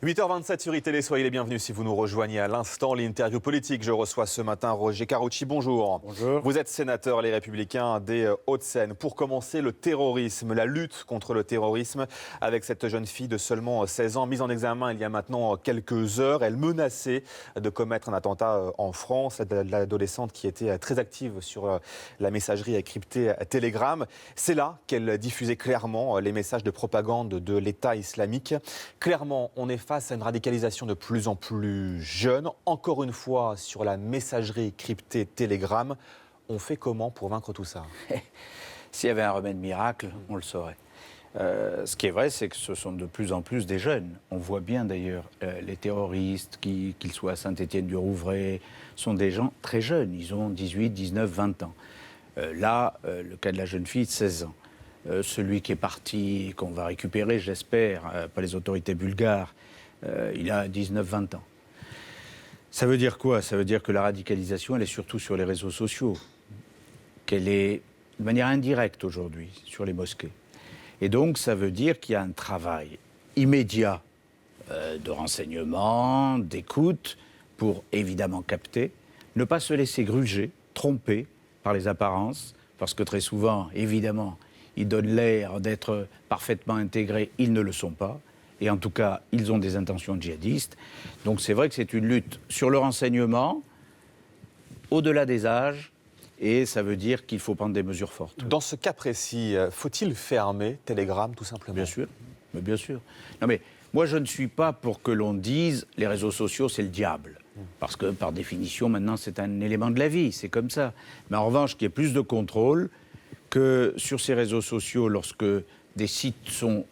8h27 sur iTélé, soyez les bienvenus si vous nous rejoignez à l'instant. L'interview politique, je reçois ce matin Roger Carucci, bonjour. Bonjour. Vous êtes sénateur Les Républicains des Hauts-de-Seine. Pour commencer, le terrorisme, la lutte contre le terrorisme avec cette jeune fille de seulement 16 ans, mise en examen il y a maintenant quelques heures. Elle menaçait de commettre un attentat en France, l'adolescente qui était très active sur la messagerie cryptée Telegram. C'est là qu'elle diffusait clairement les messages de propagande de l'État islamique. Clairement, on est face à une radicalisation de plus en plus jeune. Encore une fois, sur la messagerie cryptée Telegram, on fait comment pour vaincre tout ça? S'il y avait un remède miracle, on le saurait. Ce qui est vrai, c'est que ce sont de plus en plus des jeunes. On voit bien d'ailleurs, les terroristes, qu'ils soient à Saint-Étienne-du-Rouvray, sont des gens très jeunes. Ils ont 18, 19, 20 ans. Le cas de la jeune fille de 16 ans. Celui qui est parti, qu'on va récupérer, j'espère, par les autorités bulgares, il a 19-20 ans. Ça veut dire quoi? Ça veut dire que la radicalisation, elle est surtout sur les réseaux sociaux, qu'elle est de manière indirecte aujourd'hui sur les mosquées. Et donc, ça veut dire qu'il y a un travail immédiat de renseignement, d'écoute, pour évidemment capter, ne pas se laisser gruger, tromper par les apparences, parce que très souvent, évidemment, ils donnent l'air d'être parfaitement intégrés, ils ne le sont pas. Et en tout cas, ils ont des intentions djihadistes. Donc c'est vrai que c'est une lutte sur le renseignement, au-delà des âges, et ça veut dire qu'il faut prendre des mesures fortes. Dans ce cas précis, faut-il fermer Telegram, tout simplement? Bien sûr, mais bien sûr. Non mais, moi je ne suis pas pour que l'on dise les réseaux sociaux c'est le diable. Parce que par définition, maintenant c'est un élément de la vie, c'est comme ça. Mais en revanche, qu'il y ait plus de contrôle, que sur ces réseaux sociaux, lorsque des sites sont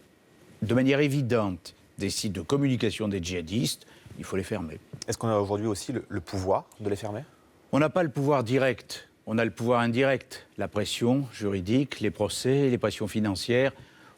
de manière évidente des sites de communication des djihadistes, il faut les fermer. Est-ce qu'on a aujourd'hui aussi le pouvoir de les fermer? On n'a pas le pouvoir direct, on a le pouvoir indirect. La pression juridique, les procès, les pressions financières.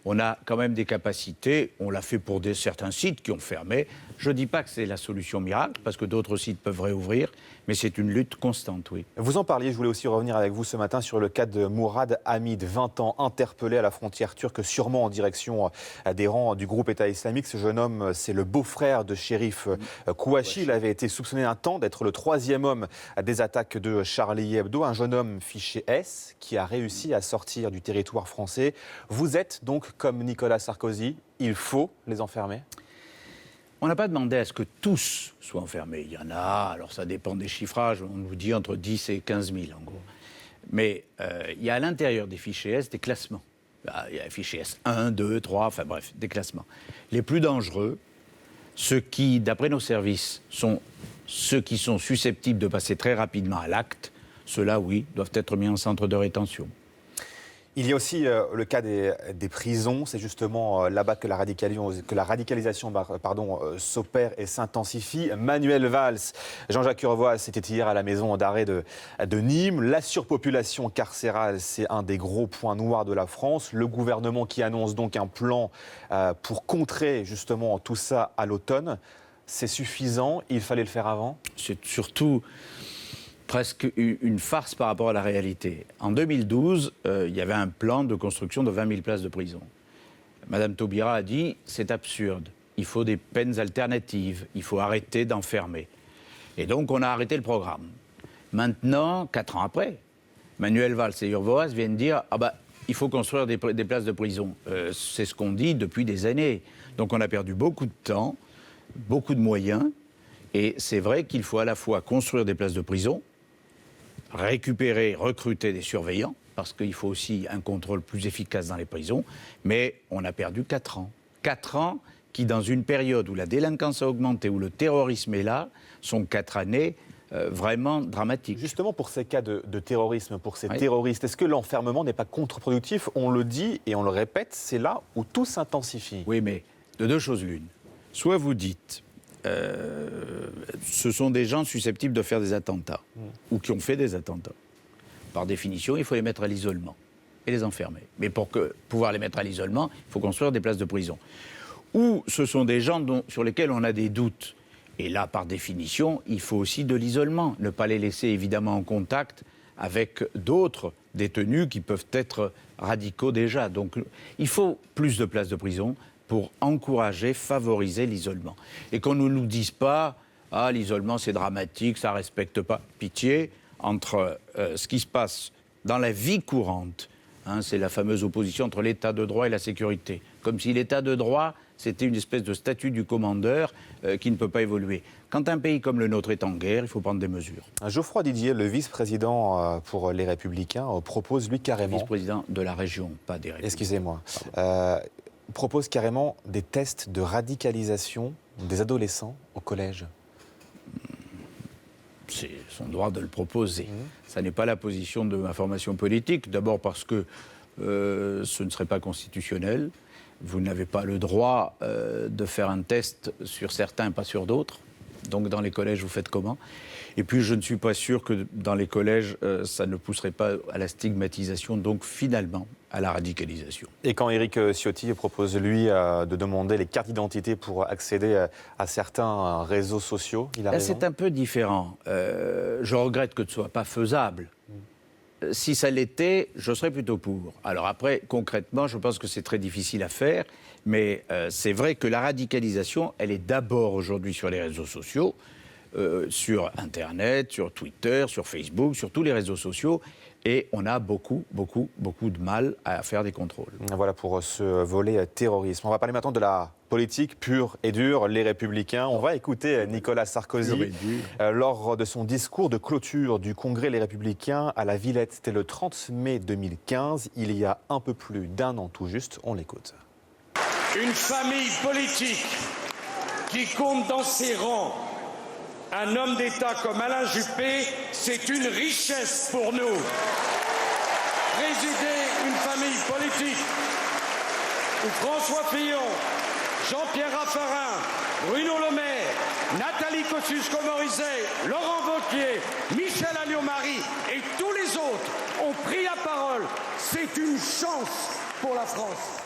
On a quand même des capacités, on l'a fait pour certains sites qui ont fermé. Je ne dis pas que c'est la solution miracle, parce que d'autres sites peuvent réouvrir, mais c'est une lutte constante, oui. Vous en parliez, je voulais aussi revenir avec vous ce matin sur le cas de Mourad Hamid, 20 ans, interpellé à la frontière turque, sûrement en direction des rangs du groupe État islamique. Ce jeune homme, c'est le beau-frère de Chérif Kouachi. Il avait été soupçonné un temps d'être le troisième homme des attaques de Charlie Hebdo, un jeune homme fiché S qui a réussi à sortir du territoire français. Vous êtes donc comme Nicolas Sarkozy, il faut les enfermer? On n'a pas demandé à ce que tous soient enfermés. Il y en a, alors ça dépend des chiffrages, on nous dit entre 10 et 15 000 en gros. Mais il y a à l'intérieur des fichiers S des classements. Il y a les fichiers S 1, 2, 3, enfin bref, des classements. Les plus dangereux, ceux qui, d'après nos services, sont ceux qui sont susceptibles de passer très rapidement à l'acte, ceux-là, oui, doivent être mis en centre de rétention. Il y a aussi le cas des prisons. C'est justement là-bas que la radicalisation s'opère et s'intensifie. Manuel Valls, Jean-Jacques Urvoas, c'était hier à la maison d'arrêt de Nîmes. La surpopulation carcérale, c'est un des gros points noirs de la France. Le gouvernement qui annonce donc un plan pour contrer justement tout ça à l'automne. C'est suffisant? Il fallait le faire avant? C'est surtout presque une farce par rapport à la réalité. En 2012, il y avait un plan de construction de 20 000 places de prison. Madame Taubira a dit « c'est absurde, il faut des peines alternatives, il faut arrêter d'enfermer ». Et donc on a arrêté le programme. Maintenant, 4 ans après, Manuel Valls et Urvoas viennent dire « ah bah, il faut construire des places de prison ». C'est ce qu'on dit depuis des années. Donc on a perdu beaucoup de temps, beaucoup de moyens, et c'est vrai qu'il faut à la fois construire des places de prison, récupérer, recruter des surveillants, parce qu'il faut aussi un contrôle plus efficace dans les prisons, mais on a perdu 4 ans. 4 ans qui, dans une période où la délinquance a augmenté, où le terrorisme est là, sont 4 années vraiment dramatiques. Justement pour ces cas de terrorisme, pour ces terroristes, est-ce que l'enfermement n'est pas contre-productif? On le dit et on le répète, c'est là où tout s'intensifie. Oui, mais de deux choses l'une. Soit vous dites... ce sont des gens susceptibles de faire des attentats, ou qui ont fait des attentats. Par définition, il faut les mettre à l'isolement et les enfermer. Mais pour pouvoir les mettre à l'isolement, il faut construire des places de prison. Ou ce sont des gens sur lesquels on a des doutes. Et là, par définition, il faut aussi de l'isolement. Ne pas les laisser évidemment en contact avec d'autres détenus qui peuvent être radicaux déjà. Donc il faut plus de places de prison, pour encourager, favoriser l'isolement. Et qu'on ne nous dise pas « Ah, l'isolement, c'est dramatique, ça ne respecte pas ». Pitié, entre ce qui se passe dans la vie courante, c'est la fameuse opposition entre l'état de droit et la sécurité. Comme si l'état de droit, c'était une espèce de statut du commandeur qui ne peut pas évoluer. Quand un pays comme le nôtre est en guerre, il faut prendre des mesures. Geoffroy Didier, le vice-président pour les Républicains, propose lui carrément... Vice-président de la région, pas des Républicains. Excusez-moi. Propose carrément des tests de radicalisation des adolescents au collège. C'est son droit de le proposer. Ça n'est pas la position de ma formation politique. D'abord parce que ce ne serait pas constitutionnel. Vous n'avez pas le droit de faire un test sur certains, pas sur d'autres. Donc dans les collèges, vous faites comment ? Et puis je ne suis pas sûr que dans les collèges, ça ne pousserait pas à la stigmatisation, donc finalement à la radicalisation. Et quand Éric Ciotti propose, lui, de demander les cartes d'identité pour accéder à certains réseaux sociaux, il a raison ? C'est un peu différent. Je regrette que ce ne soit pas faisable. Si ça l'était, je serais plutôt pour. Alors après, concrètement, je pense que c'est très difficile à faire, mais c'est vrai que la radicalisation, elle est d'abord aujourd'hui sur les réseaux sociaux, sur Internet, sur Twitter, sur Facebook, sur tous les réseaux sociaux, et on a beaucoup de mal à faire des contrôles. Voilà pour ce volet terrorisme. On va parler maintenant de la politique pure et dure, les Républicains. On va écouter Nicolas Sarkozy lors de son discours de clôture du Congrès Les Républicains à la Villette. C'était le 30 mai 2015, il y a un peu plus d'un an tout juste. On l'écoute. Une famille politique qui compte dans ses rangs un homme d'État comme Alain Juppé, c'est une richesse pour nous. Présider une famille politique où François Fillon, Jean-Pierre Raffarin, Bruno Le Maire, Nathalie Kosciusko-Morizet, Laurent Wauquiez, Michel Alliot-Marie et tous les autres ont pris la parole. C'est une chance pour la France.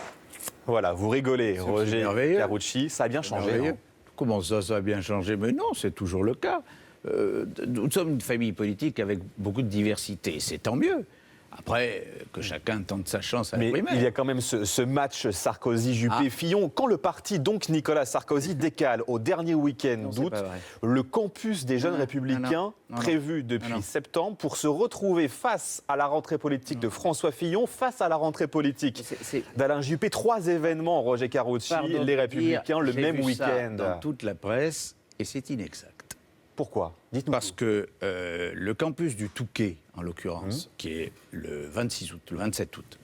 Voilà, vous rigolez, Roger Carucci, ça a bien changé. Hein. Comment ça a bien changé? Mais non, c'est toujours le cas. Nous sommes une famille politique avec beaucoup de diversité, c'est tant mieux. Après, que chacun tente sa chance à la primaire. Mais il y a quand même ce match Sarkozy-Juppé-Fillon. Quand le parti, donc Nicolas Sarkozy, décale au dernier week-end d'août le campus des jeunes républicains, prévu depuis septembre, pour se retrouver face à la rentrée politique de François Fillon, face à la rentrée politique d'Alain Juppé. 3 événements, Roger Carucci, les Républicains, le même week-end. Dans toute la presse, et c'est inexact. Pourquoi? Dites-nous. Parce que le campus du Touquet, en l'occurrence, qui est le 26 août, le 27 août,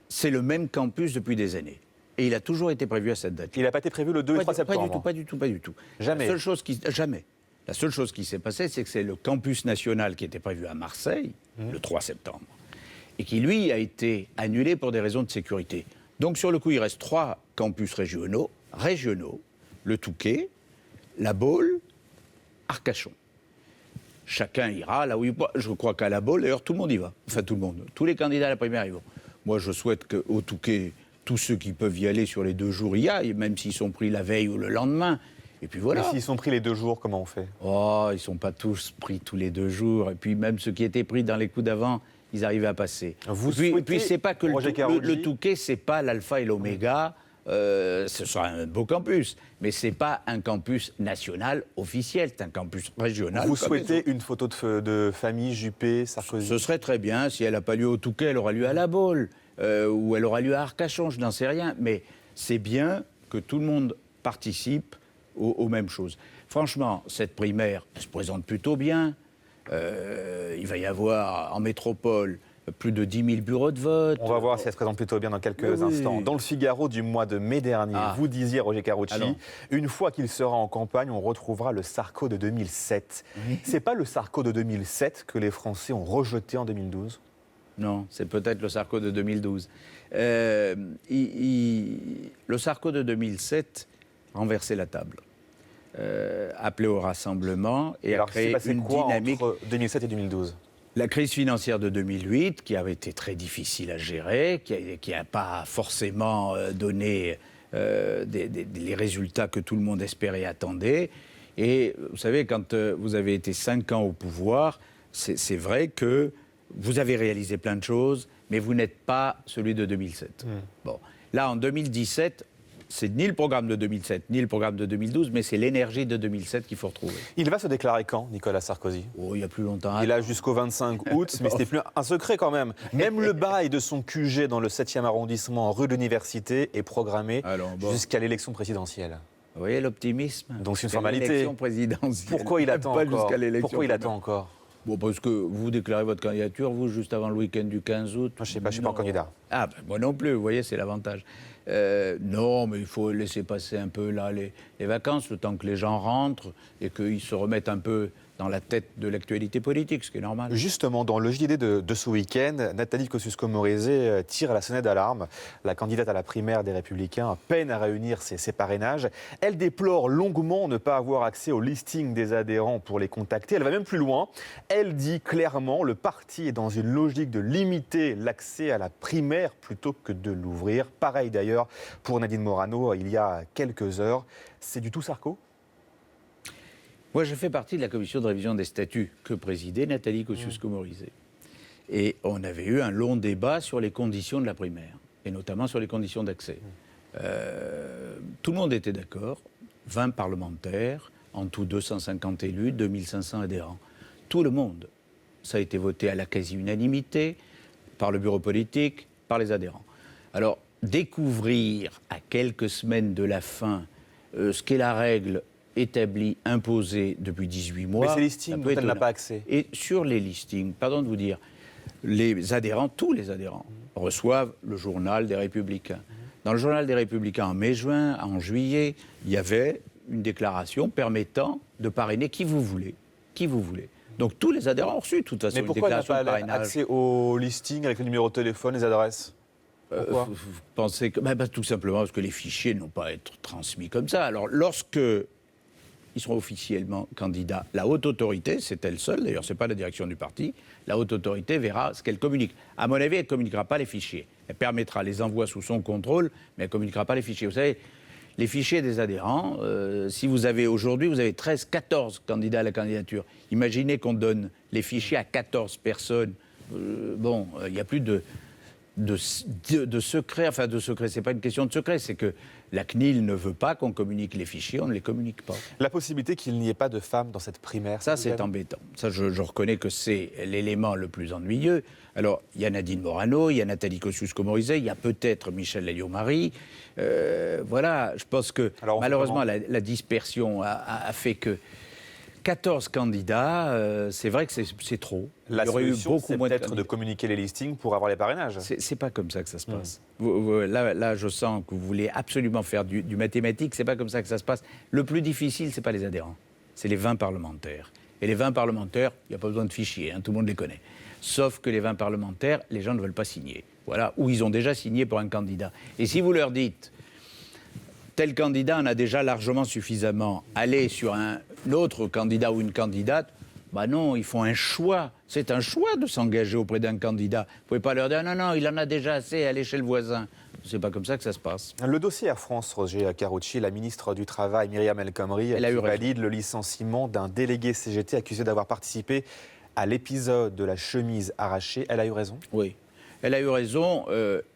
c'est le même campus depuis des années. Et il a toujours été prévu à cette date. Il n'a pas été prévu le 2 et 3 septembre? Pas du tout. Jamais. Jamais. La seule chose qui s'est passée, c'est que c'est le campus national qui était prévu à Marseille, le 3 septembre, et qui, lui, a été annulé pour des raisons de sécurité. Donc, sur le coup, il reste 3 campus régionaux, le Touquet, La Baule, Arcachon. Chacun ira là où il peut. Je crois qu'à La Baule, d'ailleurs, tout le monde y va. Enfin, tout le monde. Tous les candidats à la primaire y vont. Moi, je souhaite qu'au Touquet, tous ceux qui peuvent y aller sur les 2 jours y aillent, même s'ils sont pris la veille ou le lendemain. Et puis voilà. Mais s'ils sont pris les 2 jours, comment on fait? Oh, ils ne sont pas tous pris tous les 2 jours. Et puis même ceux qui étaient pris dans les coups d'avant, ils arrivaient à passer. Puis c'est pas que le Touquet, c'est pas l'alpha et l'oméga. Ce sera un beau campus, mais ce n'est pas un campus national officiel, c'est un campus régional. Vous souhaitez une photo de famille Juppé, Sarkozy? Ce serait très bien. Si elle n'a pas lieu au Touquet, elle aura lieu à La Baule, ou elle aura lieu à Arcachon, je n'en sais rien. Mais c'est bien que tout le monde participe aux mêmes choses. Franchement, cette primaire se présente plutôt bien. Il va y avoir en métropole plus de 10 000 bureaux de vote. On va voir si elle se présente plutôt bien dans quelques instants. Dans le Figaro du mois de mai dernier, vous disiez, Roger Carucci, une fois qu'il sera en campagne, on retrouvera le Sarko de 2007. C'est pas le Sarko de 2007 que les Français ont rejeté en 2012? Non, c'est peut-être le Sarko de 2012. Le Sarko de 2007 renversait la table. Appelé au rassemblement et a créé une dynamique entre 2007 et 2012. La crise financière de 2008, qui avait été très difficile à gérer, qui n'a pas forcément donné les résultats que tout le monde espérait et attendait. Et vous savez, quand vous avez été 5 ans au pouvoir, c'est vrai que vous avez réalisé plein de choses, mais vous n'êtes pas celui de 2007. Bon, là, en 2017, c'est ni le programme de 2007, ni le programme de 2012, mais c'est l'énergie de 2007 qu'il faut retrouver. Il va se déclarer quand, Nicolas Sarkozy? Oh, il y a plus longtemps. Il a jusqu'au 25 août, mais c'était plus un secret quand même. Même le bail de son QG dans le 7e arrondissement, rue de l'Université, est programmé jusqu'à l'élection présidentielle. Vous voyez l'optimisme? Donc c'est une formalité. L'élection présidentielle. Pourquoi il attend pas encore? jusqu'à l'élection. Pourquoi il attend encore? Bon, parce que vous déclarez votre candidature, vous, juste avant le week-end du 15 août. Moi, je sais pas, je suis pas candidat. Ah, ben, moi non plus, vous voyez, c'est l'avantage. Non, mais il faut laisser passer un peu là les vacances, le temps que les gens rentrent et qu'ils se remettent un peu dans la tête de l'actualité politique, ce qui est normal. Justement, dans le JDD de ce week-end, Nathalie Kosciusko-Morizet tire la sonnette d'alarme. La candidate à la primaire des Républicains peine à réunir ses parrainages. Elle déplore longuement ne pas avoir accès au listing des adhérents pour les contacter. Elle va même plus loin. Elle dit clairement le parti est dans une logique de limiter l'accès à la primaire plutôt que de l'ouvrir. Pareil d'ailleurs pour Nadine Morano il y a quelques heures. C'est du tout Sarko ? Moi, je fais partie de la commission de révision des statuts que présidait Nathalie Kosciusko-Morizet. Et on avait eu un long débat sur les conditions de la primaire, et notamment sur les conditions d'accès. Tout le monde était d'accord, 20 parlementaires, en tout 250 élus, 2500 adhérents. Tout le monde. Ça a été voté à la quasi-unanimité, par le bureau politique, par les adhérents. Alors, découvrir à quelques semaines de la fin ce qu'est la règle établie, imposée depuis 18 mois. Mais ces listings dont elle n'a pas accès. Et sur les listings, pardon de vous dire, les adhérents, tous les adhérents, reçoivent le journal des Républicains. Dans le journal des Républicains, en mai-juin, en juillet, il y avait une déclaration permettant de parrainer qui vous voulez. Qui vous voulez. Donc tous les adhérents ont reçu, de toute façon, une déclaration de parrainage. Mais pourquoi elle n'a pas accès au listing avec le numéro de téléphone, les adresses ? Pourquoi vous pensez que, tout simplement parce que les fichiers n'ont pas à être transmis comme ça. Alors lorsque ils seront officiellement candidats, la haute autorité, c'est elle seule, d'ailleurs c'est pas la direction du parti, la haute autorité verra ce qu'elle communique. À mon avis, elle ne communiquera pas les fichiers. Elle permettra les envois sous son contrôle, mais elle ne communiquera pas les fichiers. Vous savez, les fichiers des adhérents, si vous avez aujourd'hui, vous avez 13, 14 candidats à la candidature. Imaginez qu'on donne les fichiers à 14 personnes. Il n'y a plus de secret, enfin de secret, c'est pas une question de secret, c'est que la CNIL ne veut pas qu'on communique les fichiers, on ne les communique pas. La possibilité qu'il n'y ait pas de femmes dans cette primaire, ça c'est embêtant. Ça, je reconnais que c'est l'élément le plus ennuyeux. Alors, il y a Nadine Morano, il y a Nathalie Kosciusko-Morizet, il y a peut-être Michel Alliot-Marie. Voilà, je pense que malheureusement la dispersion a fait que 14 candidats, c'est vrai que c'est trop. La solution, c'est peut-être de communiquer les listings pour avoir les parrainages. C'est pas comme ça que ça se passe. Là, je sens que vous voulez absolument faire du mathématique. C'est pas comme ça que ça se passe. Le plus difficile, c'est pas les adhérents, c'est les 20 parlementaires. Et les 20 parlementaires, il n'y a pas besoin de fichiers, tout le monde les connaît. Sauf que les 20 parlementaires, les gens ne veulent pas signer. Voilà, ou ils ont déjà signé pour un candidat. Et si vous leur dites, tel candidat en a déjà largement suffisamment, allez sur un autre candidat ou une candidate, non, ils font un choix. C'est un choix de s'engager auprès d'un candidat. Vous ne pouvez pas leur dire, non, il en a déjà assez, allez chez le voisin. C'est pas comme ça que ça se passe. Le dossier Air France, Roger Carucci, la ministre du Travail, Myriam El Khomri, elle valide le licenciement d'un délégué CGT accusé d'avoir participé à l'épisode de la chemise arrachée. Elle a eu raison ? Oui. Elle a eu raison,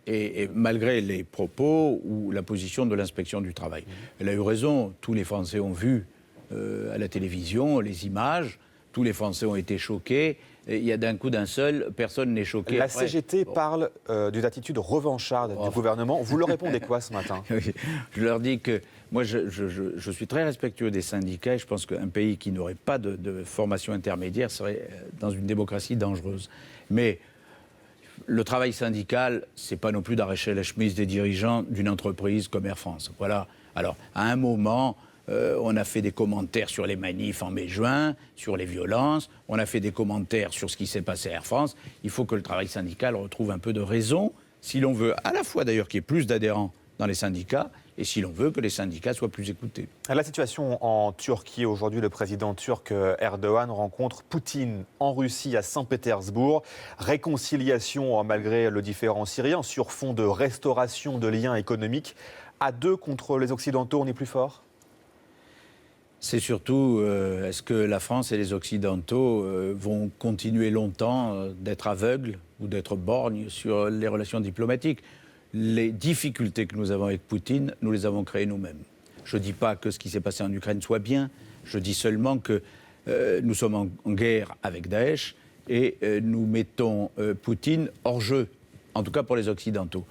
et malgré les propos ou la position de l'inspection du travail. Elle a eu raison, tous les Français ont vu à la télévision les images, tous les Français ont été choqués, et il y a d'un coup d'un seul, personne n'est choqué. La CGT parle d'une attitude revancharde du gouvernement. Vous leur répondez quoi ce matin ? Oui, je leur dis que moi je suis très respectueux des syndicats, et je pense qu'un pays qui n'aurait pas de formation intermédiaire serait dans une démocratie dangereuse. Mais le travail syndical, c'est pas non plus d'arracher la chemise des dirigeants d'une entreprise comme Air France. Voilà. Alors, à un moment, on a fait des commentaires sur les manifs en mai-juin, sur les violences, on a fait des commentaires sur ce qui s'est passé à Air France. Il faut que le travail syndical retrouve un peu de raison, si l'on veut à la fois d'ailleurs qu'il y ait plus d'adhérents dans les syndicats, et si l'on veut que les syndicats soient plus écoutés. La situation en Turquie, aujourd'hui, le président turc Erdogan rencontre Poutine en Russie, à Saint-Pétersbourg. Réconciliation malgré le différend syrien sur fond de restauration de liens économiques. À deux contre les Occidentaux, on est plus fort ? C'est surtout, est-ce que la France et les Occidentaux vont continuer longtemps d'être aveugles ou d'être borgnes sur les relations diplomatiques ? les difficultés que nous avons avec Poutine, nous les avons créées nous-mêmes. Je ne dis pas que ce qui s'est passé en Ukraine soit bien, je dis seulement que nous sommes en guerre avec Daesh et nous mettons Poutine hors jeu, en tout cas pour les Occidentaux.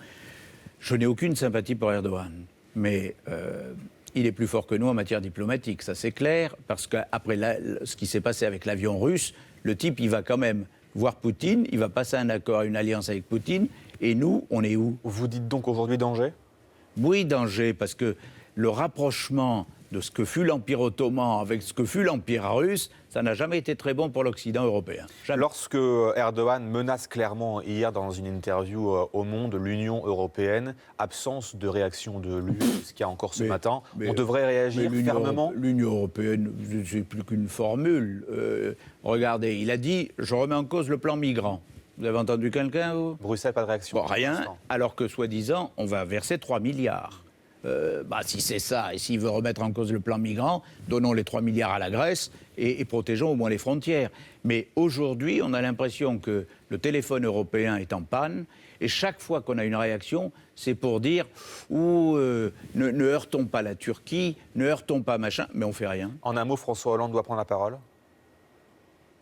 Je n'ai aucune sympathie pour Erdogan, mais il est plus fort que nous en matière diplomatique, ça c'est clair, parce qu'après ce qui s'est passé avec l'avion russe, le type, il va quand même voir Poutine, il va passer un accord, une alliance avec Poutine, et nous, on est où? Vous dites donc aujourd'hui danger? Oui, danger, parce que le rapprochement de ce que fut l'Empire ottoman avec ce que fut l'Empire russe, ça n'a jamais été très bon pour l'Occident européen. Jamais. Lorsque Erdogan menace clairement hier dans une interview au Monde l'Union européenne, absence de réaction de l'UE, ce qu'il y a encore ce matin, on devrait réagir fermement? L'Union européenne, c'est plus qu'une formule. Regardez, il a dit « je remets en cause le plan migrant ». Vous avez entendu quelqu'un, vous? Bruxelles, pas de réaction. Bon, rien, alors que soi-disant, on va verser 3 milliards. Si c'est ça, et s'il veut remettre en cause le plan migrant, donnons les 3 milliards à la Grèce et protégeons au moins les frontières. Mais aujourd'hui, on a l'impression que le téléphone européen est en panne, et chaque fois qu'on a une réaction, c'est pour dire ne heurtons pas la Turquie, ne heurtons pas machin, mais on fait rien. En un mot, François Hollande doit prendre la parole?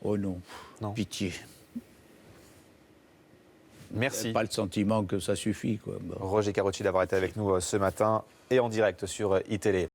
Oh non, pitié. Merci. Pas le sentiment que ça suffit, quoi. Bon. Roger Carotti d'avoir été avec nous ce matin et en direct sur iTélé.